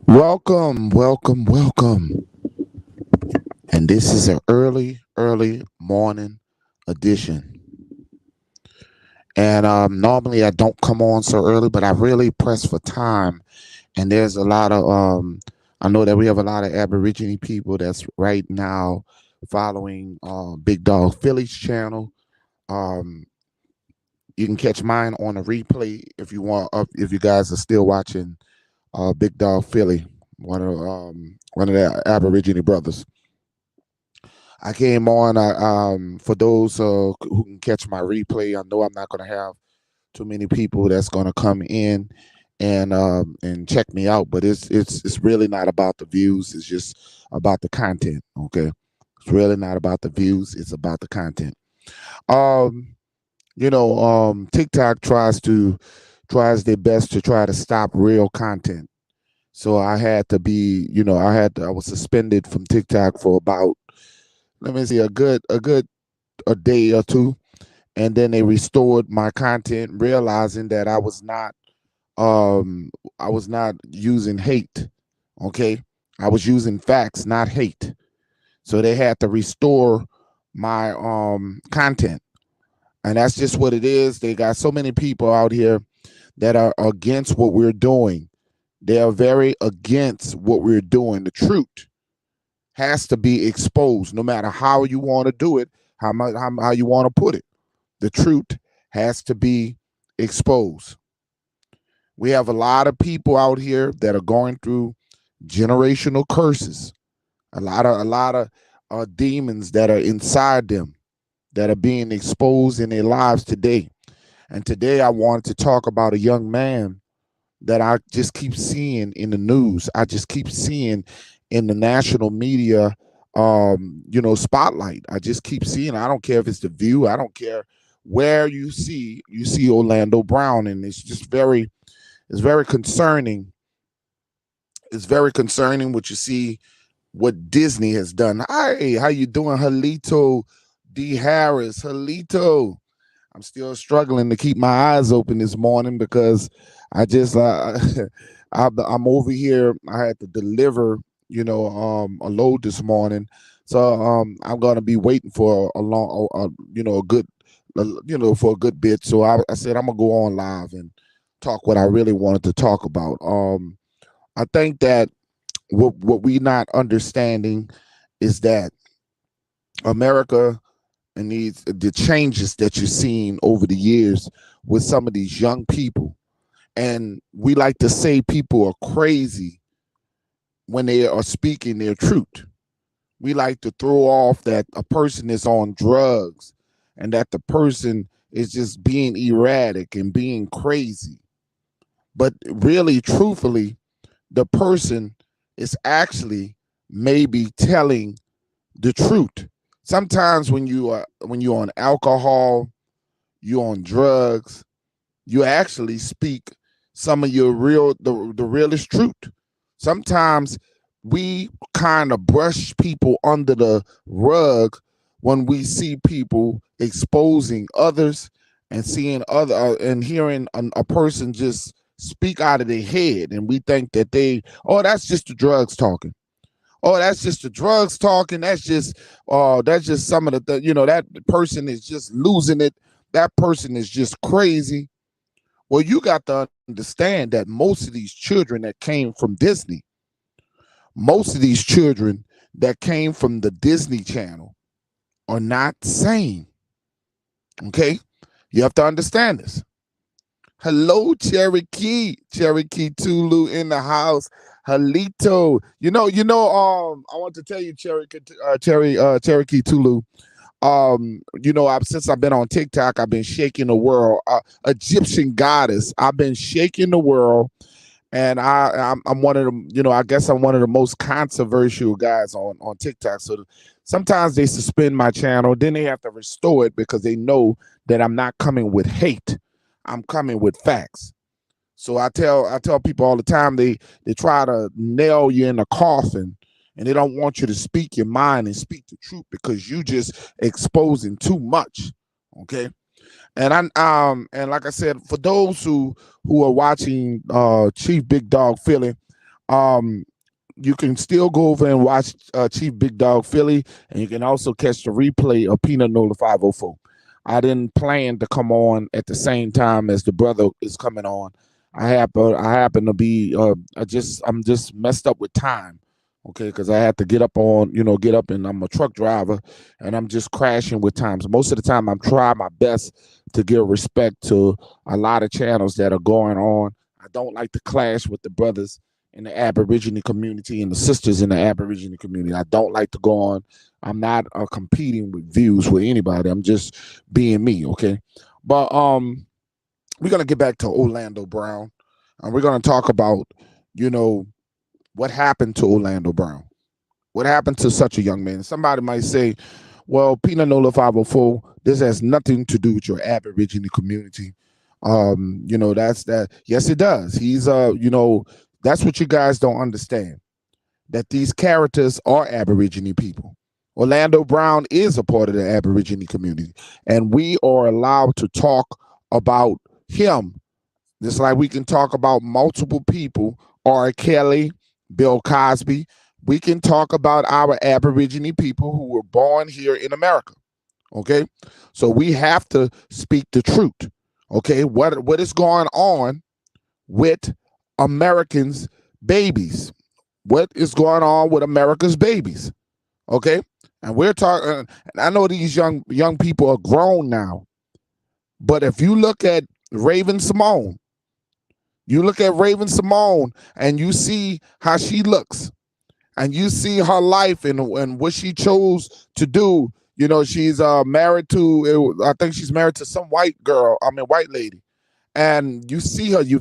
Welcome, welcome, welcome. And this is an early morning edition. And normally I don't come on so early, but I really press for time. And there's a lot of I know that we have a lot of Aborigine people that's right now following Big Dog Philly's channel. Um, you can catch mine on a replay if you want. If you guys are still watching Big Dog Philly, one of the Aborigine brothers. I came on for those who can catch my replay. I know I'm not going to have too many people that's going to come in and check me out, but it's really not about the views. It's just about the content. Okay, it's really not about the views. It's about the content. Um, TikTok tries their best to try to stop real content. So I had to be, I was suspended from TikTok for about, let me see, a day or two, and then they restored my content, realizing that I was not using hate. Okay, I was using facts, not hate. So they had to restore my content, and that's just what it is. They got so many people out here that are against what we're doing. They are very against what we're doing. The truth has to be exposed, no matter how you want to do it, how you want to put it. The truth has to be exposed. We have a lot of people out here that are going through generational curses. A lot of demons that are inside them that are being exposed in their lives today. And today I wanted to talk about a young man that I just keep seeing in the news. I just keep seeing in the national media, spotlight. I just keep seeing. I don't care if it's the View. I don't care where you see Orlando Brown, and it's very concerning. It's very concerning what you see, what Disney has done. Hi, how you doing, Halito D. Harris? Halito. I'm still struggling to keep my eyes open this morning because I just I'm over here. I had to deliver, a load this morning, so I'm gonna be waiting for a long, a good, for a good bit. So I said I'm gonna go on live and talk what I really wanted to talk about. I think that what we not understanding is that America and the changes that you're seeing over the years with some of these young people. And we like to say people are crazy when they are speaking their truth. We like to throw off that a person is on drugs and that the person is just being erratic and being crazy. But really, truthfully, the person is actually maybe telling the truth. Sometimes when you're on alcohol, you're on drugs, you actually speak some of your the realest truth. Sometimes we kind of brush people under the rug when we see people exposing others and seeing and hearing a person just speak out of their head, and we think that that's just the drugs talking. Oh, that's just the drugs talking. That's just some of that person is just losing it. That person is just crazy. Well, you got to understand that most of these children that came from Disney, most of these children that came from the Disney Channel are not sane. Okay? You have to understand this. Hello, Cherokee Tulu in the house. Halito. I want to tell you, Cherokee Tulu. Since I've been on TikTok, I've been shaking the world. Egyptian goddess. I've been shaking the world, and I'm one of them. I guess I'm one of the most controversial guys on TikTok. So sometimes they suspend my channel, then they have to restore it because they know that I'm not coming with hate. I'm coming with facts. So I tell people all the time they try to nail you in a coffin, and they don't want you to speak your mind and speak the truth because you just exposing too much. Okay. And like I said, for those who are watching Chief Big Dog Philly, Um, you can still go over and watch Chief Big Dog Philly, and you can also catch the replay of Peanut Nola 504. I didn't plan to come on at the same time as the brother is coming on. I happen to be I'm just messed up with time. Okay, because I had to get up get up, and I'm a truck driver, and I'm just crashing with times. Most of the time, I'm trying my best to give respect to a lot of channels that are going on. I don't like to clash with the brothers in the Aborigine community and the sisters in the Aborigine community. I don't like to go on. I'm not competing with views with anybody. I'm just being me, okay? But we're gonna get back to Orlando Brown, and we're gonna talk about, you know, what happened to Orlando Brown. What happened to such a young man? Somebody might say, well, Peanut Nola 504, this has nothing to do with your Aborigine community. That's that. Yes, it does. That's what you guys don't understand. That these characters are Aborigine people. Orlando Brown is a part of the Aborigine community, and we are allowed to talk about him just like we can talk about multiple people, R. Kelly, Bill Cosby. We can talk about our Aborigine people who were born here in America. Okay, so we have to speak the truth. Okay, what is going on with Americans' babies? What is going on with America's babies? Okay, and we're talking. And I know these young people are grown now, but if you look at Raven Simone, and you see how she looks, and you see her life and what she chose to do. She's married to, I think she's married to some white lady. And you see her, you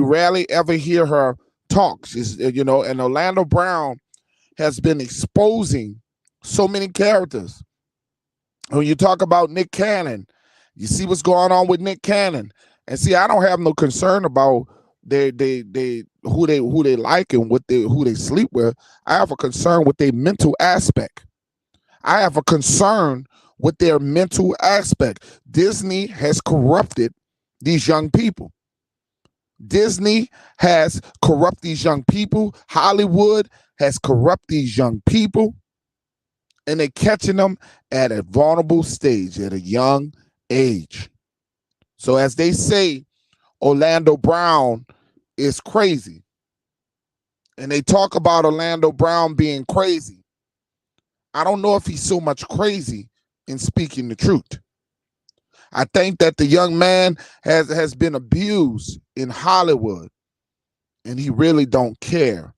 rarely ever hear her talk. And Orlando Brown has been exposing so many characters. When you talk about Nick Cannon, you see what's going on with Nick Cannon. And see, I don't have no concern about who they like and who they sleep with. I have a concern with their mental aspect. I have a concern with their mental aspect. Disney has corrupted these young people. Disney has corrupted these young people. Hollywood has corrupted these young people. And they're catching them at a vulnerable stage, at a young age. So as they say, Orlando Brown is crazy. And they talk about Orlando Brown being crazy. I don't know if he's so much crazy in speaking the truth. I think that the young man has been abused in Hollywood, and he really don't care.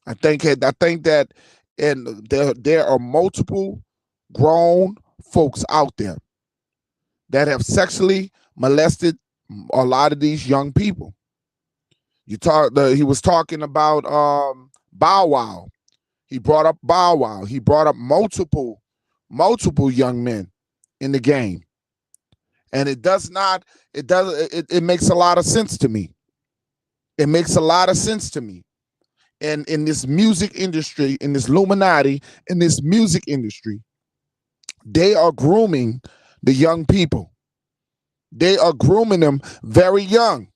I think that, and there are multiple grown folks out there that have sexually molested a lot of these young people. He was talking about Bow Wow. He brought up Bow Wow. He brought up multiple young men in the game. And it makes a lot of sense to me. It makes a lot of sense to me. And in this music industry, in this Illuminati, in this music industry, they are grooming the young people. They are grooming them very young.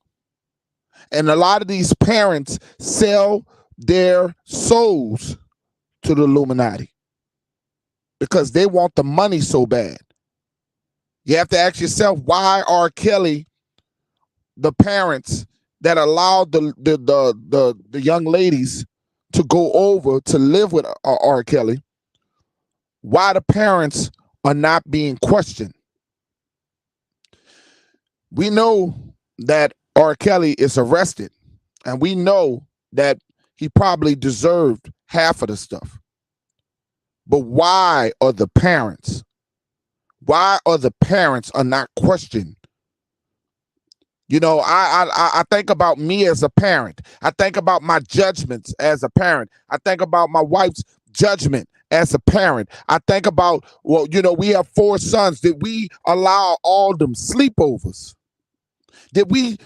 And a lot of these parents sell their souls to the Illuminati because they want the money so bad. You have to ask yourself, why R. Kelly, the parents that allowed the young ladies to go over to live with R. Kelly, why the parents are not being questioned? We know that R. Kelly is arrested, and we know that he probably deserved half of the stuff. But why are the parents? Why are the parents are not questioned? I think about me as a parent. I think about my judgments as a parent. I think about my wife's judgment as a parent. I think about, we have 4 sons. Did we allow all them sleepovers? Did we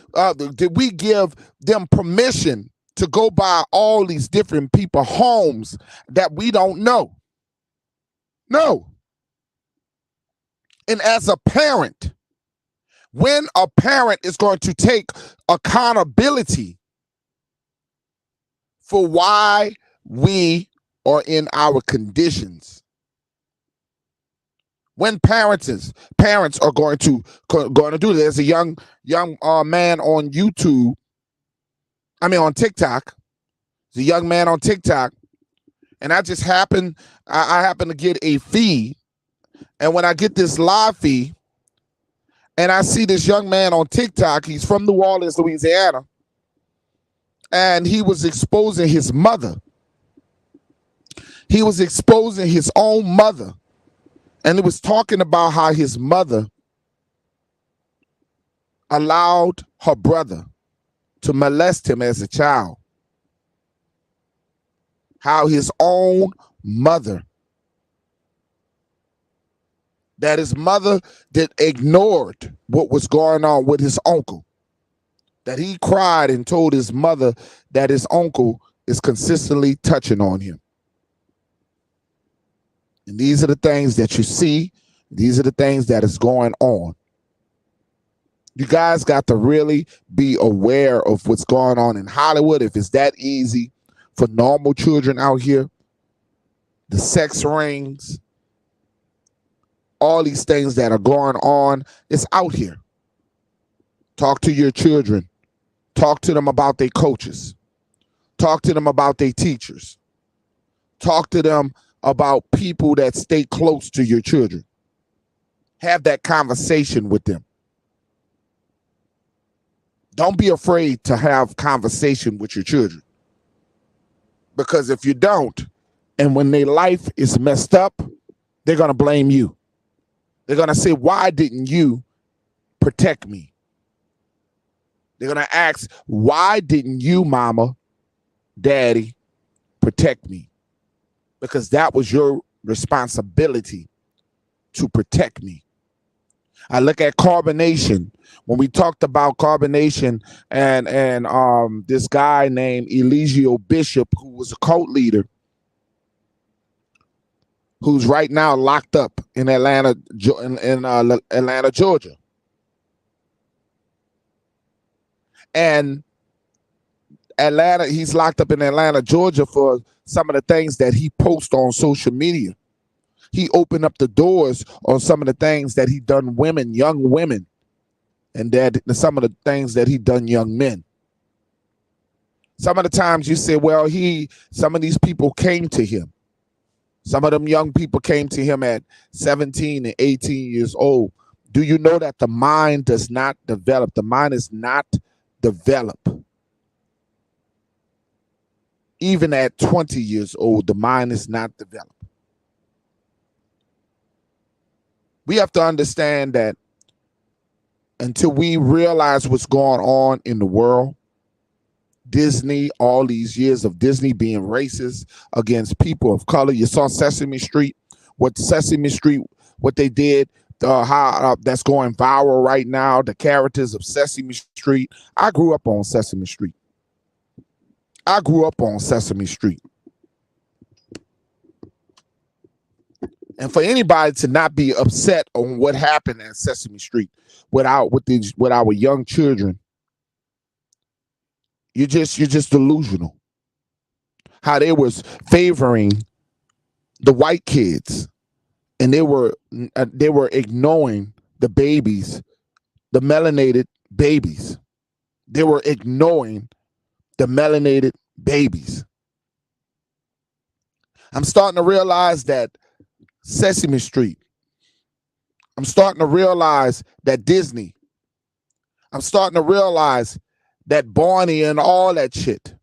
give them permission to go by all these different people homes that we don't know? No. And as a parent, when a parent is going to take accountability for why we are in our conditions. When parents are going to do this. There's a young man on YouTube. I mean on TikTok. There's a young man on TikTok, and I happen to get a feed, and when I get this live feed, and I see this young man on TikTok, he's from New Orleans, Louisiana, and he was exposing his mother. He was exposing his own mother. And he was talking about how his mother allowed her brother to molest him as a child. How his own mother, that his mother that ignored what was going on with his uncle. That he cried and told his mother that his uncle is consistently touching on him. And these are the things that you see. These are the things that is going on. You guys got to really be aware of what's going on in Hollywood. If it's that easy for normal children out here, the sex rings, all these things that are going on, it's out here. Talk to your children. Talk to them about their coaches. Talk to them about their teachers. Talk to them about people that stay close to your children. Have that conversation with them. Don't be afraid to have conversation with your children. Because if you don't, and when their life is messed up, they're going to blame you. They're going to say, why didn't you protect me? They're going to ask, why didn't you, mama, daddy, protect me? Because that was your responsibility to protect me. I look at carbonation. When we talked about carbonation and this guy named Eligio Bishop, who was a cult leader, who's right now locked up in Atlanta, Georgia. And he's locked up in Atlanta, Georgia for some of the things that he posts on social media. He opened up the doors on some of the things that he done young women, and that some of the things that he done young men. Some of the times you say, well, some of these people came to him. Some of them young people came to him at 17 and 18 years old. Do you know that the mind does not develop? The mind is not developed. Even at 20 years old, the mind is not developed. We have to understand that until we realize what's going on in the world, Disney, all these years of Disney being racist against people of color. You saw Sesame Street, what they did, how that's going viral right now, the characters of Sesame Street. I grew up on Sesame Street. And for anybody to not be upset on what happened at Sesame Street with our young children, you're just delusional. How they was favoring the white kids, and they were ignoring the babies, the melanated babies. They were ignoring the melanated babies. I'm starting to realize that Sesame Street. I'm starting to realize that Disney. I'm starting to realize that Barney and all that shit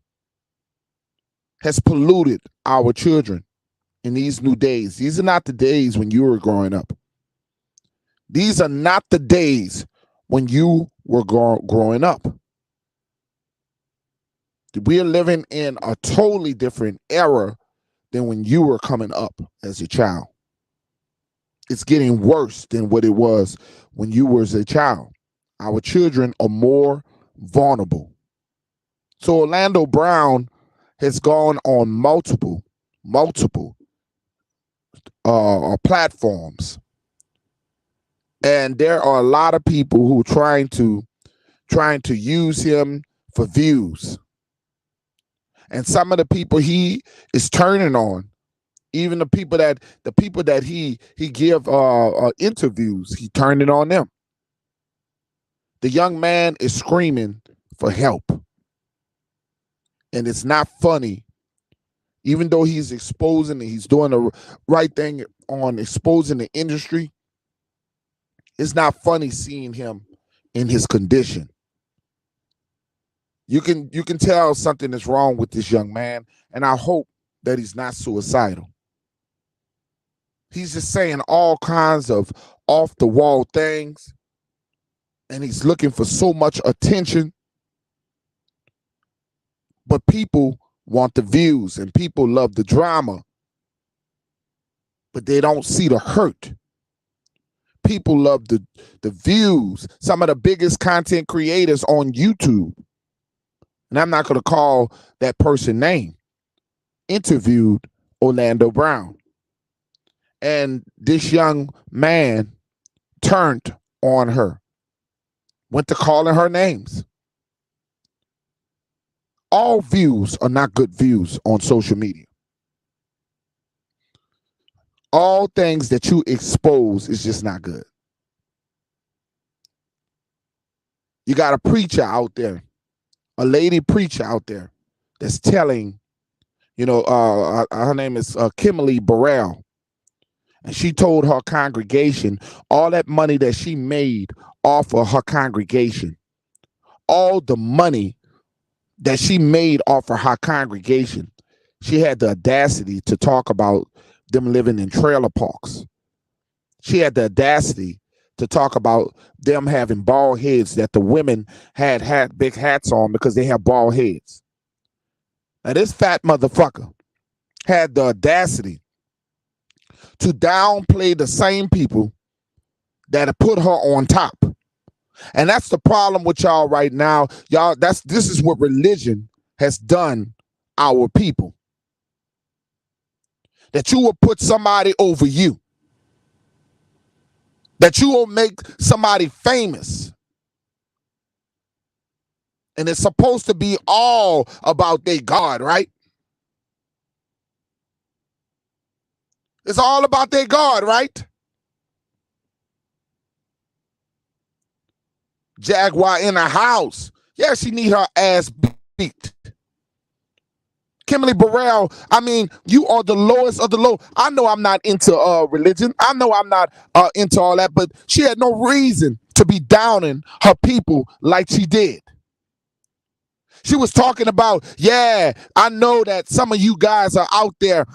has polluted our children in these new days. These are not the days when you were growing up. These are not the days when you were growing up. We are living in a totally different era than when you were coming up as a child. It's getting worse than what it was when you were a child. Our children are more vulnerable. So Orlando Brown has gone on multiple platforms, and there are a lot of people who are trying to use him for views. And some of the people he is turning on, even the people that he give interviews, he turning on them. The young man is screaming for help. And it's not funny, even though he's exposing, he's doing the right thing on exposing the industry. It's not funny seeing him in his condition. You can tell something is wrong with this young man, and I hope that he's not suicidal. He's just saying all kinds of off the wall things, and he's looking for so much attention. But people want the views, and people love the drama, but they don't see the hurt. People love the views. Some of the biggest content creators on YouTube, and I'm not going to call that person name, interviewed Orlando Brown. And this young man turned on her, went to calling her names. All views are not good views on social media. All things that you expose is just not good. You got a preacher out there, a lady preacher out there that's telling, her name is Kimberly Burrell. And she told her congregation all that money that she made off of her congregation, all the money that she made off of her congregation, she had the audacity to talk about them living in trailer parks. She had the audacity to talk about them having bald heads, that the women had big hats on because they have bald heads. Now this fat motherfucker had the audacity to downplay the same people that have put her on top. And that's the problem with y'all right now. Y'all, this is what religion has done our people. That you will put somebody over you. That you will make somebody famous. And it's supposed to be all about their God, right? It's all about their God, right? Jaguar in the house. Yeah, she need her ass beat. Kimberly Burrell, I mean, you are the lowest of the low. I know I'm not into religion. I know I'm not into all that, but she had no reason to be downing her people like she did. She was talking about, yeah, I know that some of you guys are out there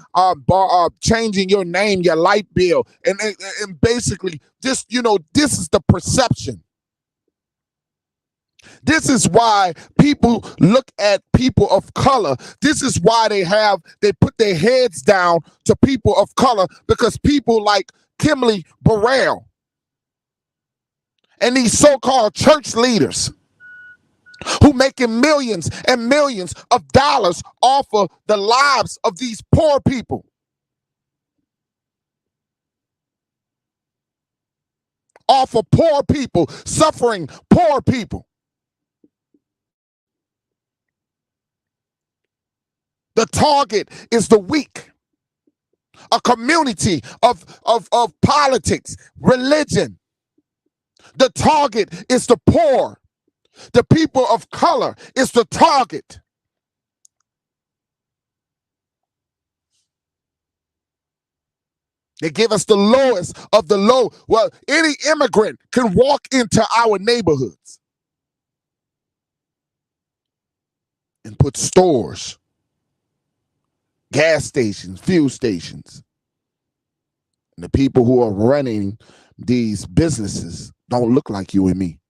changing your name, your light bill. And basically, this is the perception. This is why people look at people of color. This is why they put their heads down to people of color, because people like Kimberly Burrell and these so-called church leaders who making millions and millions of dollars off of the lives of these poor people. Off of poor people, suffering poor people. The target is the weak. A community of politics, religion. The target is the poor. The people of color is the target. They give us the lowest of the low. Well, any immigrant can walk into our neighborhoods and put stores, gas stations, fuel stations. And the people who are running these businesses don't look like you and me.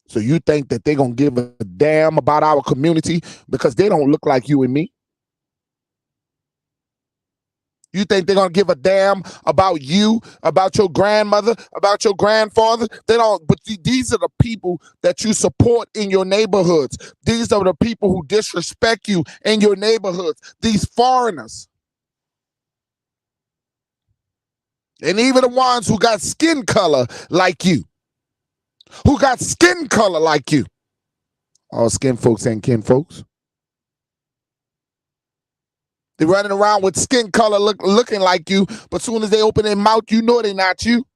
So you think that they're going to give a damn about our community because they don't look like you and me? You think they're going to give a damn about you, about your grandmother, about your grandfather? They don't. But these are the people that you support in your neighborhoods. These are the people who disrespect you in your neighborhoods. These foreigners. And even the ones who got skin color like you. Who got skin color like you. All skin folks and kin folks. They're running around with skin color looking like you, but soon as they open their mouth, you know they're not you.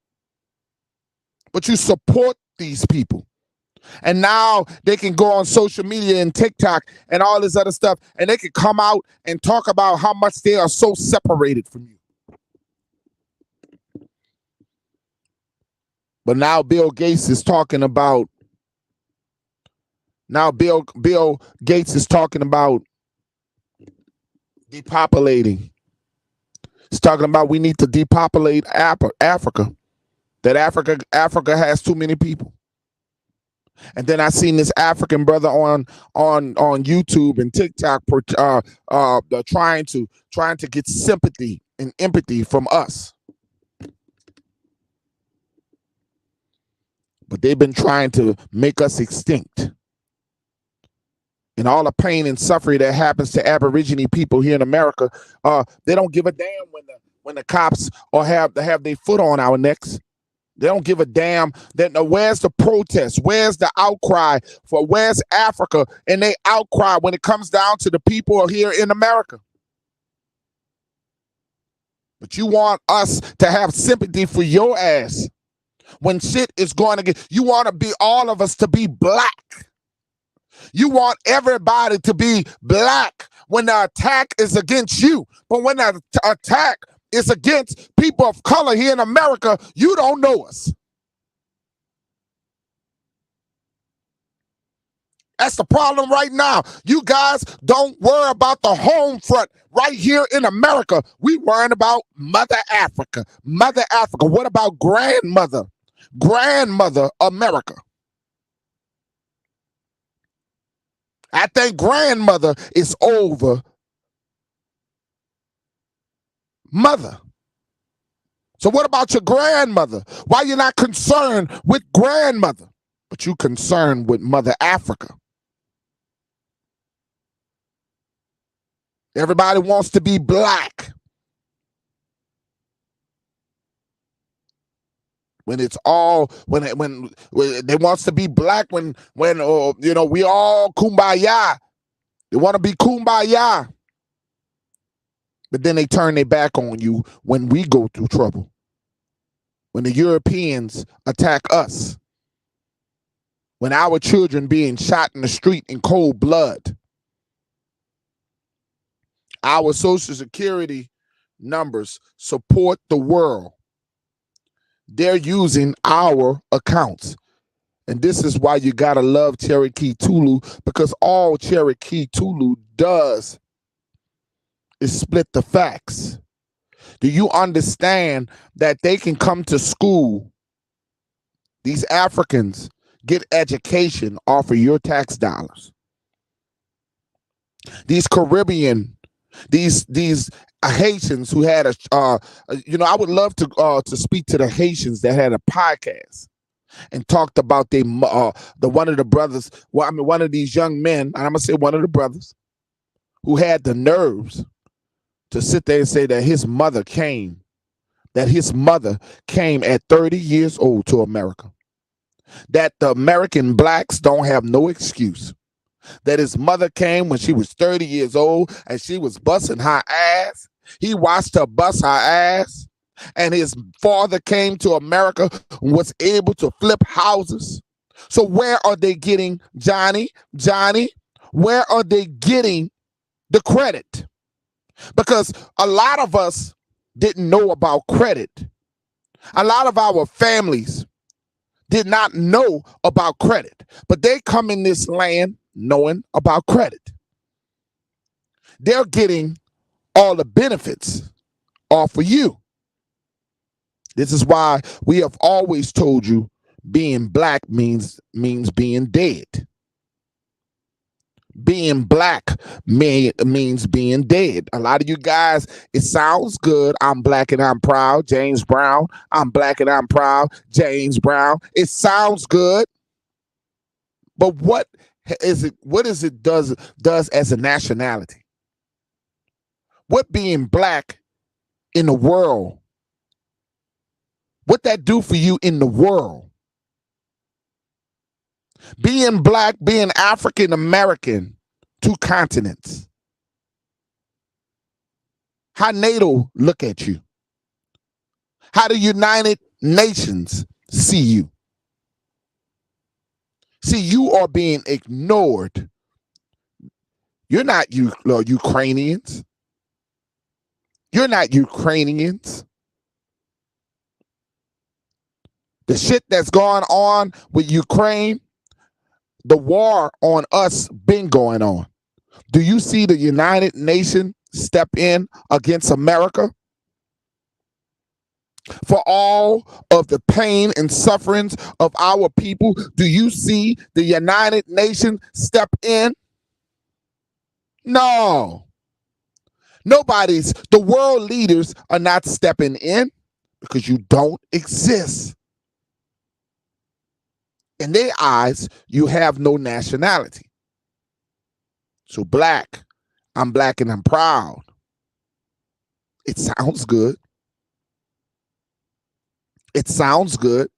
But you support these people. And now they can go on social media and TikTok and all this other stuff, and they can come out and talk about how much they are so separated from you. But now Bill Gates is talking about depopulating. He's talking about we need to depopulate Africa. That Africa has too many people. And then I seen this African brother on YouTube and TikTok trying to get sympathy and empathy from us. But they've been trying to make us extinct. And all the pain and suffering that happens to Aborigine people here in America, they don't give a damn when the cops have their foot on our necks. They don't give a damn. Where's the protest? Where's the outcry where's Africa and they outcry when it comes down to the people here in America? But you want us to have sympathy for your ass when shit is going to get. You want to be all of us to be black. You want everybody to be black when the attack is against you. But when the attack is against people of color here in America, you don't know us. That's the problem right now. You guys don't worry about the home front right here in America. We worrying about Mother Africa. Mother Africa. What about grandmother? Grandmother America. I think grandmother is over mother. So what about your grandmother? Why you not concerned with grandmother, but you concerned with Mother Africa? Everybody wants to be black. When it's all when they wants to be black when we all kumbaya. They want to be kumbaya. But then they turn their back on you when we go through trouble. When the Europeans attack us. When our children being shot in the street in cold blood. Our Social Security numbers support the world. They're using our accounts. And this is why you got to love Cherokee Tulu, because all Cherokee Tulu does is split the facts. Do you understand that they can come to school, these Africans, get education off of your tax dollars? These Caribbean, these Haitians who had I would love to speak to the Haitians that had a podcast and talked about one of the brothers. One of these young men, and I'm gonna say one of the brothers who had the nerves to sit there and say that his mother came at 30 years old to America. That the American blacks don't have no excuse. That his mother came when she was 30 years old and she was busting her ass. He watched her bust her ass. And his father came to America and was able to flip houses. So where are they getting, Johnny, where are they getting the credit? Because a lot of us didn't know about credit. A lot of our families did not know about credit, but they come in this land knowing about credit. They're getting all the benefits off of you. This is why we have always told you being black means being dead. Being black means being dead. A lot of you guys, it sounds good. I'm black and I'm proud. James Brown. I'm black and I'm proud. James Brown. It sounds good. But what is it does as a nationality? What being black in the world, what that do for you in the world? Being black, being African American, two continents. How NATO look at you? How the United Nations see you? See, you are being ignored. You're not Ukrainians. You're not Ukrainians. The shit that's going on with Ukraine, the war on us been going on. Do you see the United Nations step in against America? For all of the pain and sufferings of our people, do you see the United Nations step in? No. The world leaders are not stepping in because you don't exist. In their eyes, you have no nationality. So black, I'm black and I'm proud. It sounds good. It sounds good.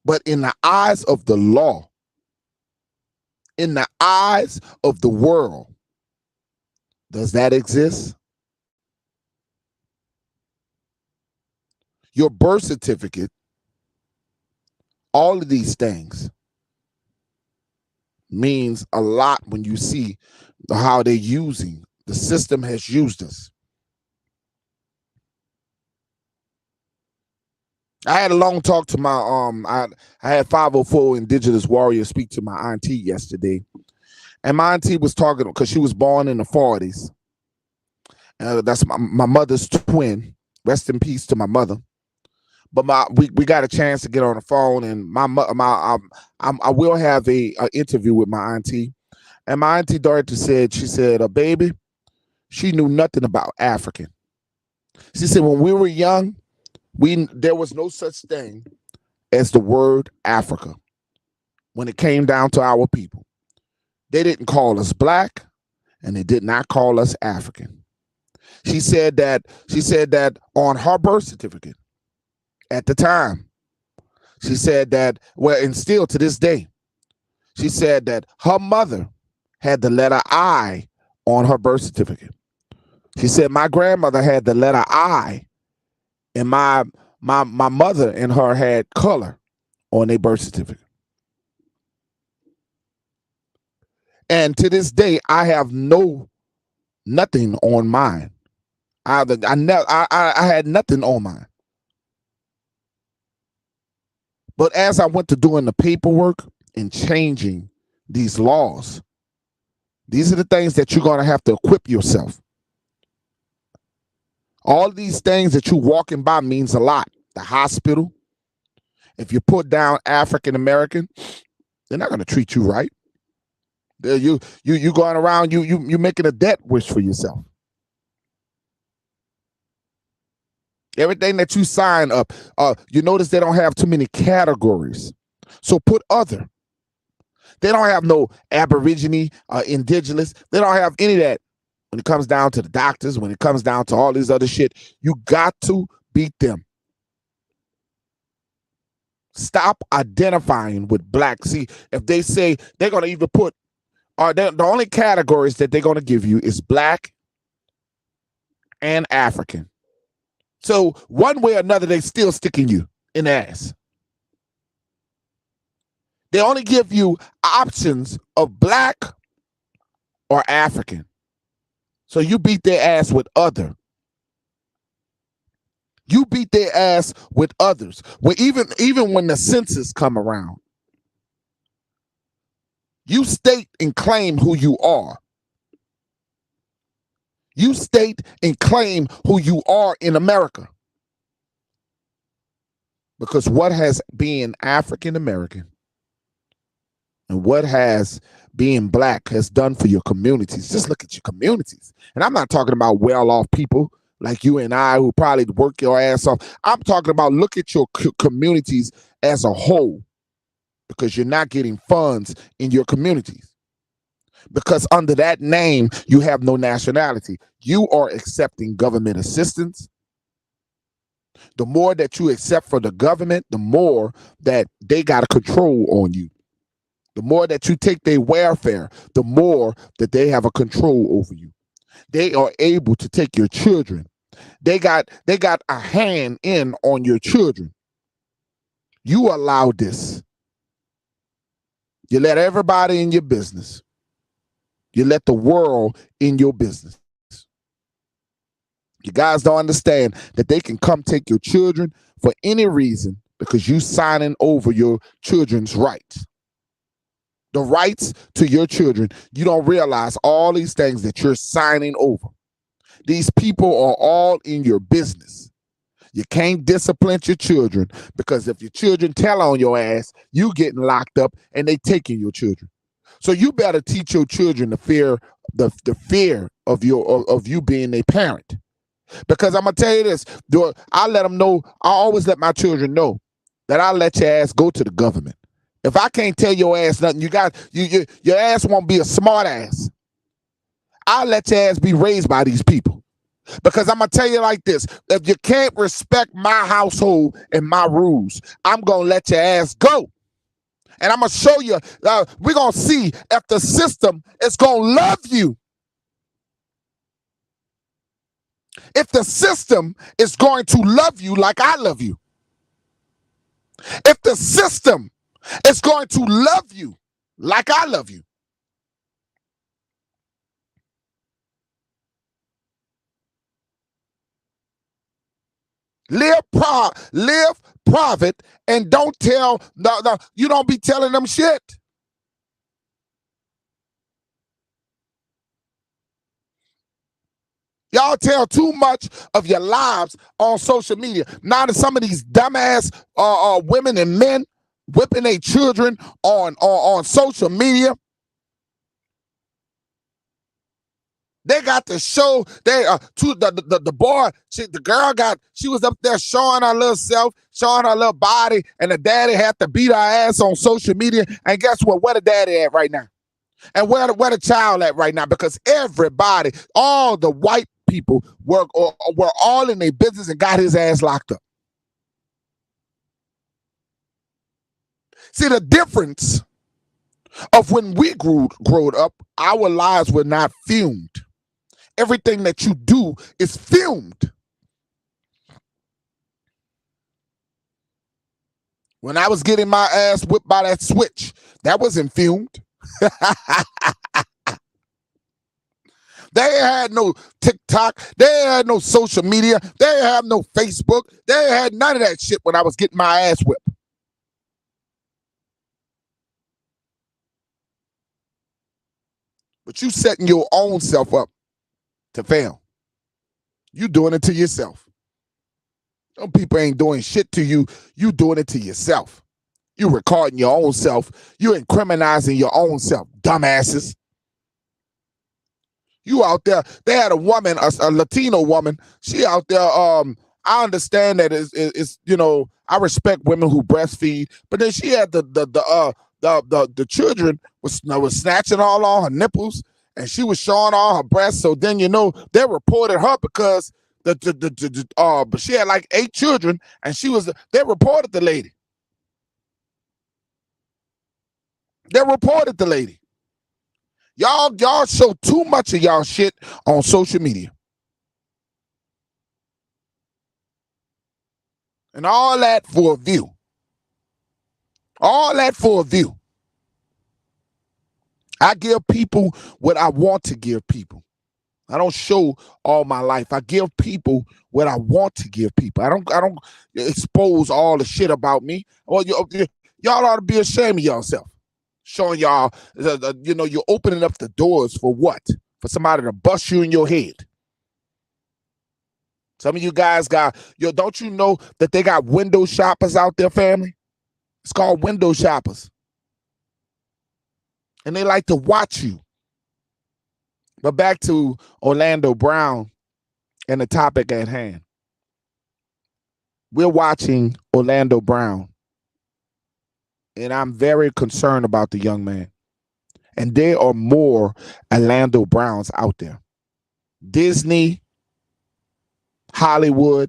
But in the eyes of the law, in the eyes of the world, does that exist? Your birth certificate, all of these things means a lot when you see how they're using. The system has used us. I had a long talk to my I had 504 Indigenous Warriors speak to my auntie yesterday. And my auntie was talking because she was born in the 40s. That's my mother's twin. Rest in peace to my mother. But we got a chance to get on the phone, and I will have a interview with my auntie. And my auntie Dorothy said, baby, she knew nothing about African. She said when we were young, there was no such thing as the word Africa when it came down to our people. They didn't call us black, and they did not call us African. She said that on her birth certificate at the time. She said that, well, and still to this day, she said that her mother had the letter I on her birth certificate. She said my grandmother had the letter I, and my mother and her had color on their birth certificate. And to this day, I have nothing on mine. I had nothing on mine. But as I went to doing the paperwork and changing these laws, these are the things that you're going to have to equip yourself. All these things that you're walking by means a lot. The hospital, if you put down African American, they're not going to treat you right. You going around, you making a debt wish for yourself. Everything that you sign up, you notice they don't have too many categories. So put other. They don't have no Aborigine, indigenous. They don't have any of that. When it comes down to the doctors, when it comes down to all these other shit, you got to beat them. Stop identifying with black. See, if they say they're going to either put, the only categories that they're going to give you is black and African. So one way or another, they still sticking you in the ass. They only give you options of black or African. So you beat their ass with other. You beat their ass with others. Well, even when the census come around, you state and claim who you are. You state and claim who you are in America. Because what has being African American and what has being black has done for your communities. Just look at your communities. And I'm not talking about well-off people like you and I who probably work your ass off. I'm talking about look at your communities as a whole, because you're not getting funds in your communities. Because under that name, you have no nationality. You are accepting government assistance. The more that you accept for the government, the more that they got a control on you. The more that you take their welfare, the more that they have a control over you. They are able to take your children. They got a hand in on your children. You allow this. You let everybody in your business. You let the world in your business. You guys don't understand that they can come take your children for any reason because you signing over your children's rights. The rights to your children. You don't realize all these things that you're signing over. These people are all in your business. You can't discipline your children because if your children tell on your ass, you getting locked up and they taking your children. So you better teach your children the fear of you being a parent. Because I'm gonna tell you this, I let them know. I always let my children know that I let your ass go to the government. If I can't tell your ass nothing, your ass won't be a smart ass. I'll let your ass be raised by these people. Because I'm gonna tell you like this: if you can't respect my household and my rules, I'm gonna let your ass go. And I'm gonna show you. We're gonna see if the system is gonna love you. If the system is going to love you like I love you. If the system is going to love you like I love you. Live private and don't tell, you don't be telling them shit. Y'all tell too much of your lives on social media. Now that some of these dumbass women and men whipping their children on social media, they got to show to the boy. The girl she was up there showing her little self, showing her little body, and the daddy had to beat her ass on social media. And guess what? Where the daddy at right now? And where the child at right now? Because everybody, all the white people were all in their business and got his ass locked up. See the difference of when we grew up, our lives were not filmed. Everything that you do is filmed. When I was getting my ass whipped by that switch, that wasn't filmed. They had no TikTok. They had no social media. They had no Facebook. They had none of that shit when I was getting my ass whipped. But you setting your own self up to fail. You doing it to yourself. Some people ain't doing shit to you. You doing it to yourself. You recording your own self. You incriminating your own self, dumbasses. You out there. They had a woman, a Latino woman. She out there. I understand that it's I respect women who breastfeed, but then she had the children was snatching all on her nipples, and she was showing all her breasts. So then they reported her because but she had like 8 children, and they reported the lady. They reported the lady. Y'all show too much of y'all shit on social media. And all that for a view. All that for a view. I give people what I want to give people. I don't show all my life. I give people what I want to give people. I don't expose all the shit about me. Or y'all ought to be ashamed of yourself. Showing y'all, you're opening up the doors for what? For somebody to bust you in your head. Some of you guys don't you know that they got window shoppers out there, family? It's called window shoppers. And they like to watch you. But back to Orlando Brown and the topic at hand. We're watching Orlando Brown. And I'm very concerned about the young man. And there are more Orlando Browns out there. Disney, Hollywood,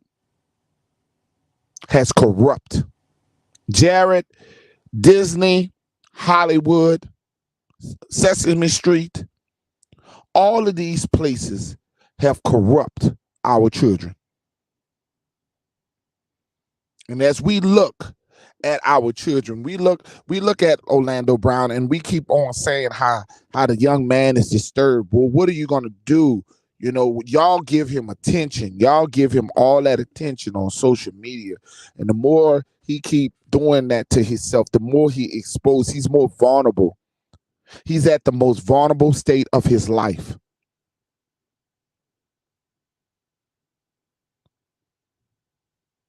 has corrupt. Jared, Disney, Hollywood, Sesame Street, all of these places have corrupt our children. And as we look at our children, we look at Orlando Brown, and we keep on saying how the young man is disturbed. Well, what are you going to do? You know, y'all give him attention. Y'all give him all that attention on social media. And the more he keep doing that to himself, the more he exposed, he's more vulnerable. He's at the most vulnerable state of his life.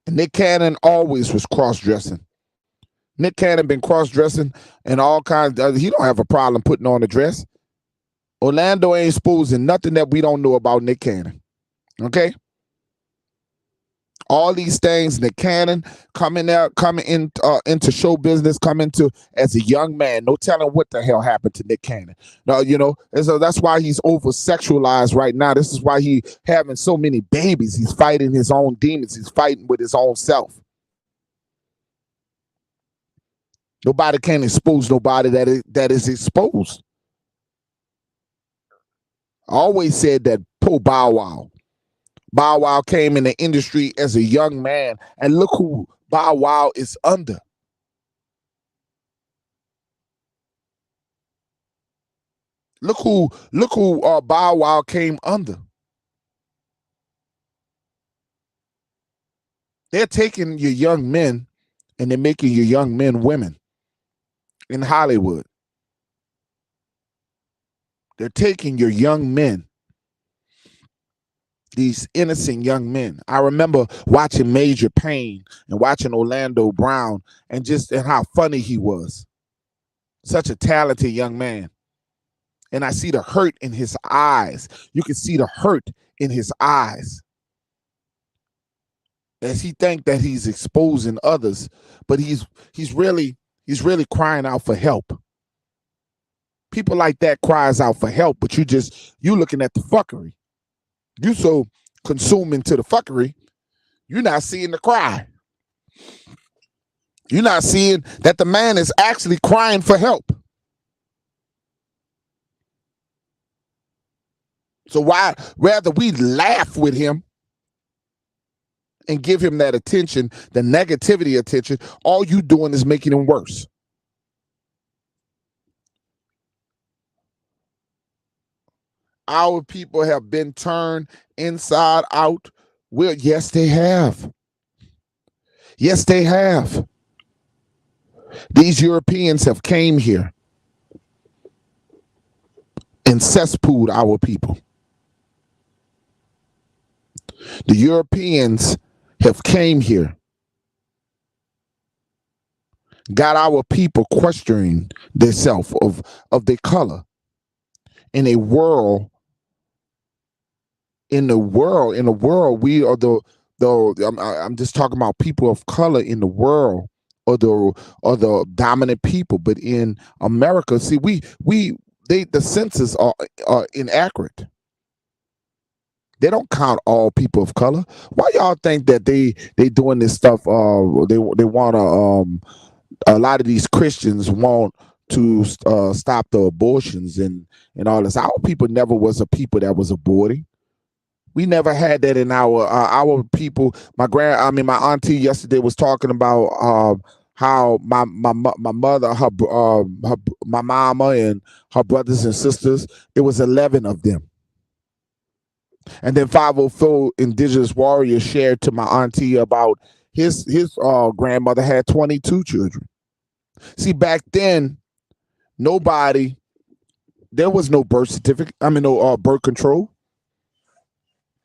And Nick Cannon always was cross-dressing. Nick Cannon been cross-dressing and all kinds of, he don't have a problem putting on a dress. Orlando ain't exposing nothing that we don't know about Nick Cannon. Okay? All these things, Nick Cannon coming into show business, coming to as a young man. No telling what the hell happened to Nick Cannon. No, you know, and so that's why he's over sexualized right now. This is why he having so many babies. He's fighting his own demons. He's fighting with his own self. Nobody can expose nobody that is exposed. I always said that poor Bow Wow. Bow Wow came in the industry as a young man, and look who Bow Wow is under. Look who Bow Wow came under. They're taking your young men and they're making your young men women in Hollywood. They're taking your young men, these innocent young men. I remember watching Major Payne and watching Orlando Brown and how funny he was. Such a talented young man. And I see the hurt in his eyes. You can see the hurt in his eyes as he think that he's exposing others, but he's really crying out for help. People like that cries out for help, but you looking at the fuckery. You so consuming to the fuckery, you're not seeing the cry. You're not seeing that the man is actually crying for help. So why rather we laugh with him and give him that attention, the negativity attention, all you doing is making him worse. Our people have been turned inside out. Well, yes, they have. Yes, they have. These Europeans have came here and cesspooled our people. The Europeans have came here, got our people questioning themselves of their color in a world. In the world, we are I'm just talking about people of color in the world are the dominant people. But in America, see, the census are inaccurate. They don't count all people of color. Why y'all think that they doing this stuff? They want to. A lot of these Christians want to stop the abortions and all this. Our people never was a people that was aborting. We never had that in our people. My auntie yesterday was talking about how my mother, my mama, and her brothers and sisters. It was 11 of them. And then 504 Indigenous Warrior shared to my auntie about his grandmother had 22 children. See, back then, there was no birth certificate. No birth control.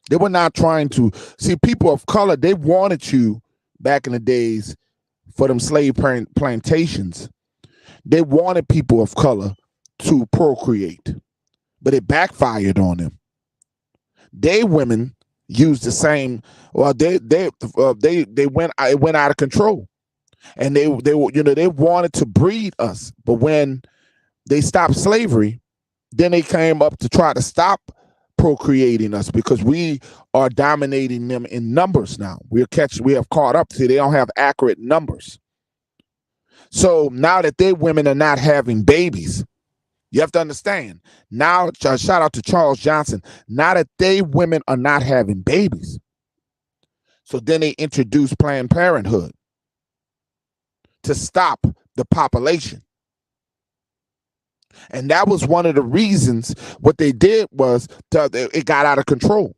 They were not trying to see people of color. They wanted you back in the days for them slave plantations. They wanted people of color to procreate, but it backfired on them. They women used the same. Well, they went. It went out of control, and they wanted to breed us. But when they stopped slavery, then they came up to try to stop procreating us because we are dominating them in numbers now. We have caught up to, they don't have accurate numbers. So now that they women are not having babies, you have to understand. Now, shout out to Charles Johnson. Now that they women are not having babies, so then they introduced Planned Parenthood to stop the population. And that was one of the reasons. What they did was it got out of control.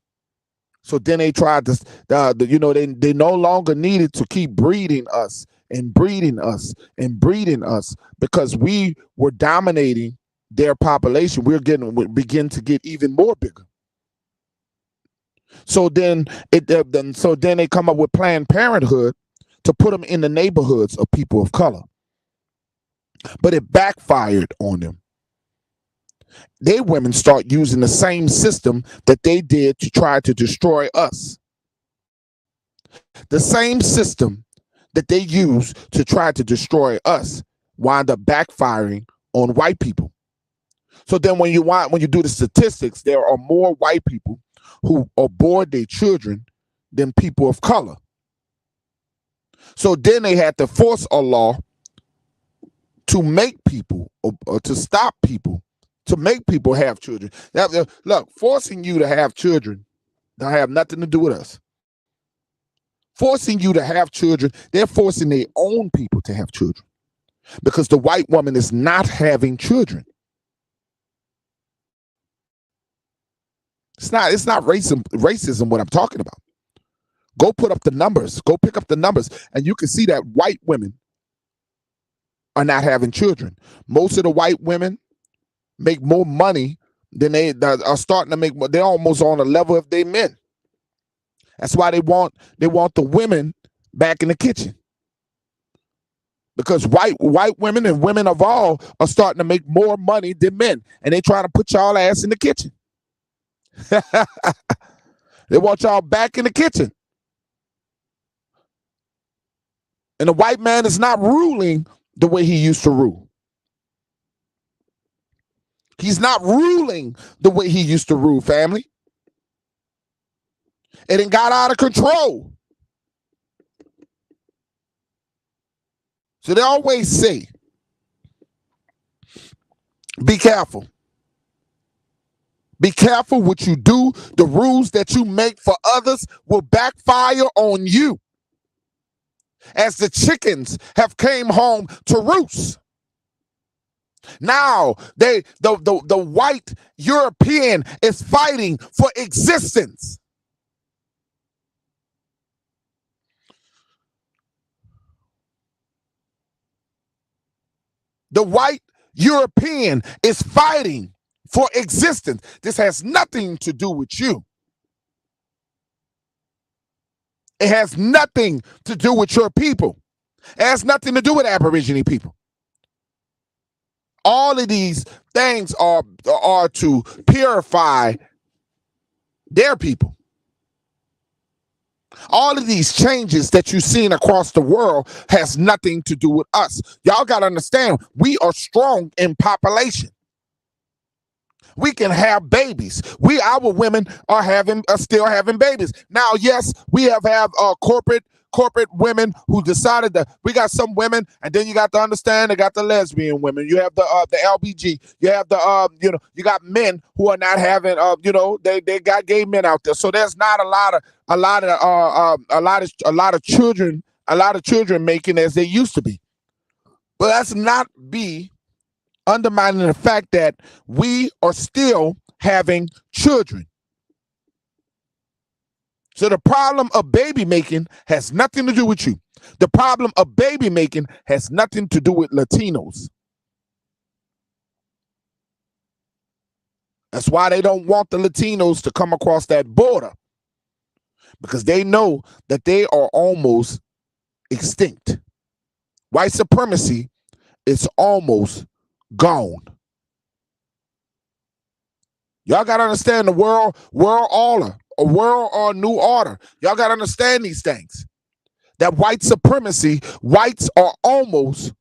So then they tried to, they no longer needed to keep breeding us and breeding us and breeding us because we were dominating their population. We begin to get even more bigger. So then they come up with Planned Parenthood to put them in the neighborhoods of people of color. But it backfired on them. They women start using the same system that they did to try to destroy us. The same system that they use to try to destroy us wind up backfiring on white people. So then when you do the statistics, there are more white people who abort their children than people of color. So then they had to force a law to make people, or to stop people, to make people have children. Now, look, forcing you to have children don't have nothing to do with us. Forcing you to have children, they're forcing their own people to have children because the white woman is not having children. It's not racism what I'm talking about. Go put up the numbers. Go pick up the numbers, and you can see that white women are not having children. Most of the white women make more money than they are starting to make. They're almost on a level of their men. That's why they want the women back in the kitchen. Because white women and women of all are starting to make more money than men, and they trying to put y'all ass in the kitchen. They want y'all back in the kitchen. And the white man is not ruling the way he used to rule. He's not ruling the way he used to rule, family. It got out of control. So they always say, be careful. Be careful what you do. The rules that you make for others will backfire on you. As the chickens have came home to roost. Now the white European is fighting for existence. The white European is fighting for existence. This has nothing to do with you. It has nothing to do with your people. It has nothing to do with Aborigine people. All of these things are to purify their people. All of these changes that you've seen across the world has nothing to do with us. Y'all got to understand, we are strong in population. We can have babies. Our women are still having babies. Now, yes, we have corporate women who decided that we got some women, and then you got to understand they got the lesbian women. You have the LBG. You have the you got men who are not having they got gay men out there. So there's not a lot of children making as they used to be. But that's not be undermining the fact that we are still having children. So the problem of baby making has nothing to do with you. The problem of baby making has nothing to do with Latinos. That's why they don't want the Latinos to come across that border, because they know that they are almost extinct. White supremacy is almost gone. Y'all got to understand the world order, a world or new order. Y'all got to understand these things. That white supremacy, whites are almost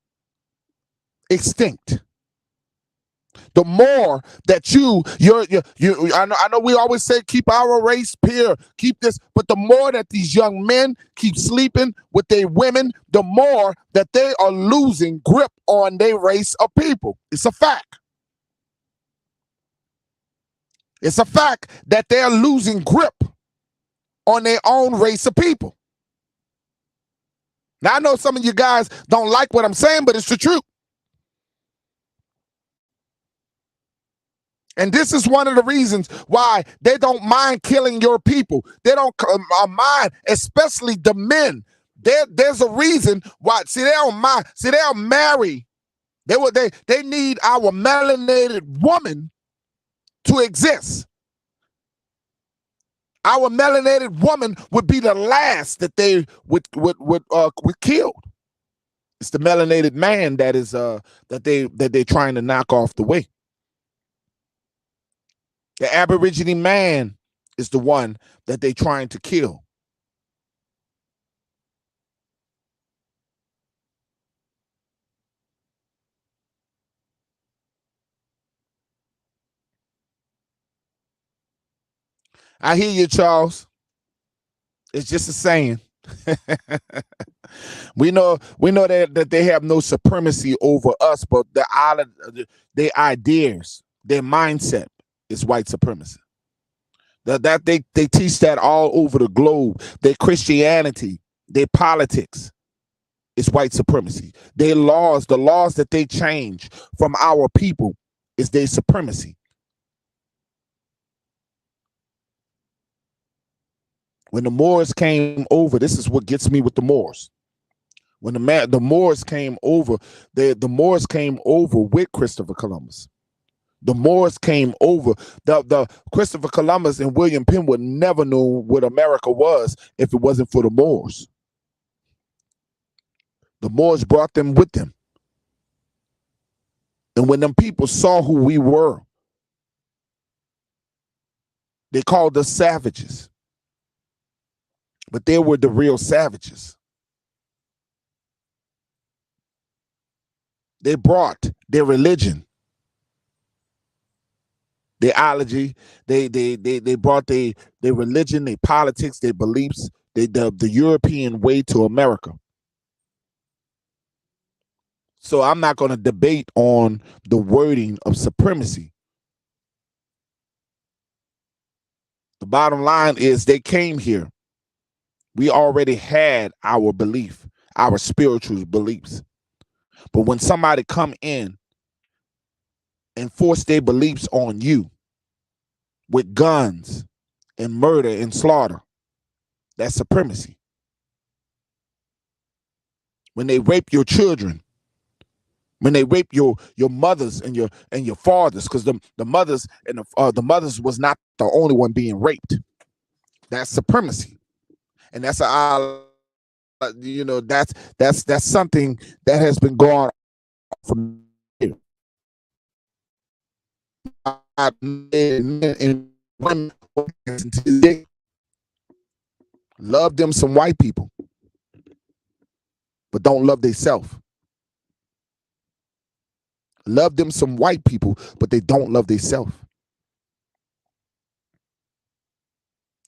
extinct. The more that I know we always say keep our race pure, keep this, but the more that these young men keep sleeping with their women, the more that they are losing grip on their race of people. It's a fact. It's a fact that they're losing grip on their own race of people. Now, I know some of you guys don't like what I'm saying, but it's the truth. And this is one of the reasons why they don't mind killing your people. They don't mind, especially the men. There's a reason why. See, they don't mind. See, they'll marry. They need our melanated woman to exist. Our melanated woman would be the last that they would kill. It's the melanated man that is that they're trying to knock off the way. The Aborigine man is the one that they're trying to kill. I hear you, Charles. It's just a saying. we know that they have no supremacy over us, but their ideas, their mindset is white supremacy. That they teach that all over the globe. Their Christianity, their politics is white supremacy. Their laws, the laws that they change from our people is their supremacy. When the Moors came over, this is what gets me with the Moors. When the Moors came over, the Moors came over with Christopher Columbus. The Moors came over. The Christopher Columbus and William Penn would never know what America was if it wasn't for the Moors. The Moors brought them with them. And when them people saw who we were, they called us savages. But they were the real savages. They brought their religion, their ideology, they brought their religion, their politics, their beliefs, the European way to America. So I'm not going to debate on the wording of supremacy. The bottom line is they came here. We already had our belief, our spiritual beliefs. But when somebody come in and force their beliefs on you with guns and murder and slaughter, that's supremacy. When they rape your children, when they rape your mothers and your fathers, because the mothers and the mothers was not the only one being raped. That's supremacy. And that's that's something that has been going on from here. And women today love them some white people, but don't love themselves. Love them some white people, but they don't love themselves.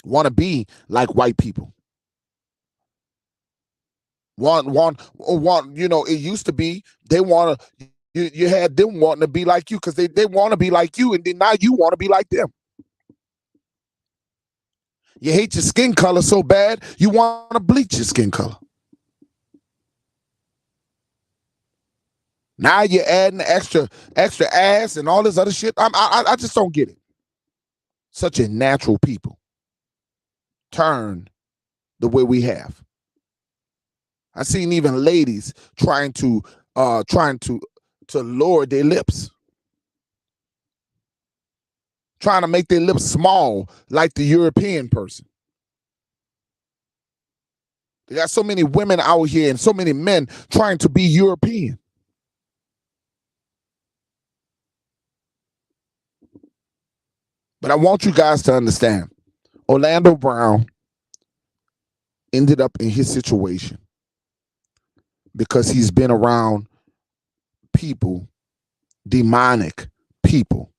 Want to be like white people. Want, it used to be they want to, you had them wanting to be like you because they want to be like you, and then now you want to be like them. You hate your skin color so bad, you want to bleach your skin color. Now you're adding extra ass and all this other shit. I just don't get it. Such a natural people turn the way we have. I've seen even ladies trying to lower their lips, trying to make their lips small like the European person. They got so many women out here and so many men trying to be European. But I want you guys to understand, Orlando Brown ended up in his situation because he's been around people, demonic people.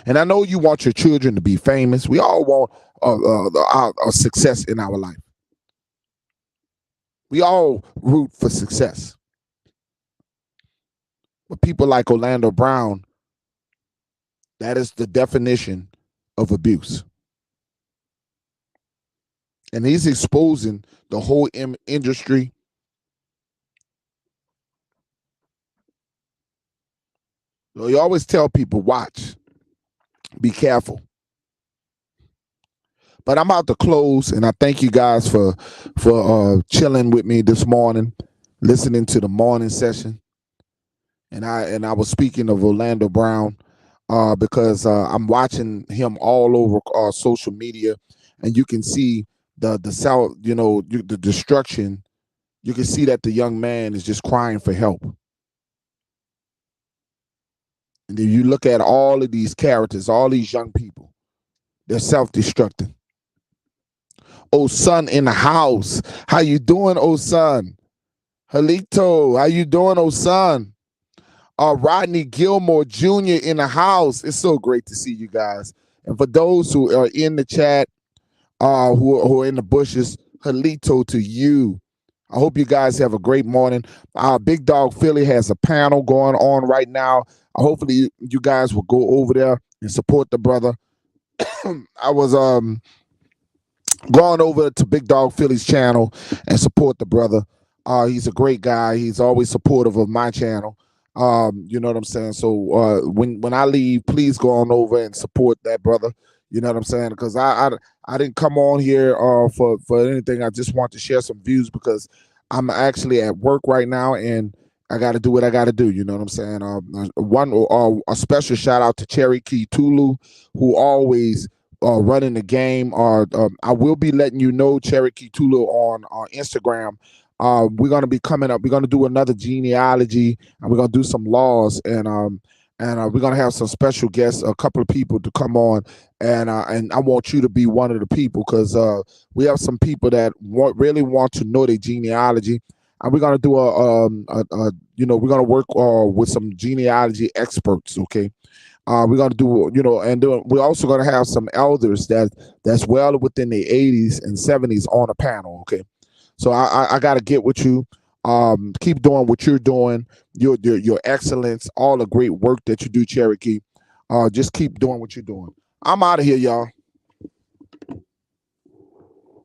And I know you want your children to be famous. We all want a success in our life. We all root for success. But people like Orlando Brown, that is the definition of abuse. And he's exposing the whole industry. So you always tell people, watch, be careful. But I'm about to close, and I thank you guys for chilling with me this morning, listening to the morning session. And I was speaking of Orlando Brown because I'm watching him all over social media, and you can see the south, the destruction. You can see that the young man is just crying for help. And then you look at all of these characters, all these young people, they're self-destructing. Oh, son in the house. How you doing, oh, son? Halito, how you doing, oh, son? Rodney Gilmore Jr. in the house. It's so great to see you guys. And for those who are in the chat, who are in the bushes, Halito to you. I hope you guys have a great morning. Big Dog Philly has a panel going on right now. Hopefully you guys will go over there and support the brother. I was going over to Big Dog Philly's channel and support the brother. He's a great guy. He's always supportive of my channel. You know what I'm saying? So when I leave, please go on over and support that brother. You know what I'm saying? Because I didn't come on here for anything. I just want to share some views because I'm actually at work right now and I got to do what I got to do. You know what I'm saying? A special shout out to Cherokee Tulu, who always running the game. I will be letting you know, Cherokee Tulu, on Instagram. We're going to be coming up. We're going to do another genealogy, and we're going to do some laws, and we're going to have some special guests, a couple of people to come on, and I want you to be one of the people because we have some people that really want to know their genealogy, and we're going to do we're going to work with some genealogy experts, okay? We're going to do, and we're also going to have some elders that's well within the 80s and 70s on a panel, okay? So I got to get with you. Keep doing what you're doing, your excellence, all the great work that you do, Cherokee. Just keep doing what you're doing. I'm out of here, y'all.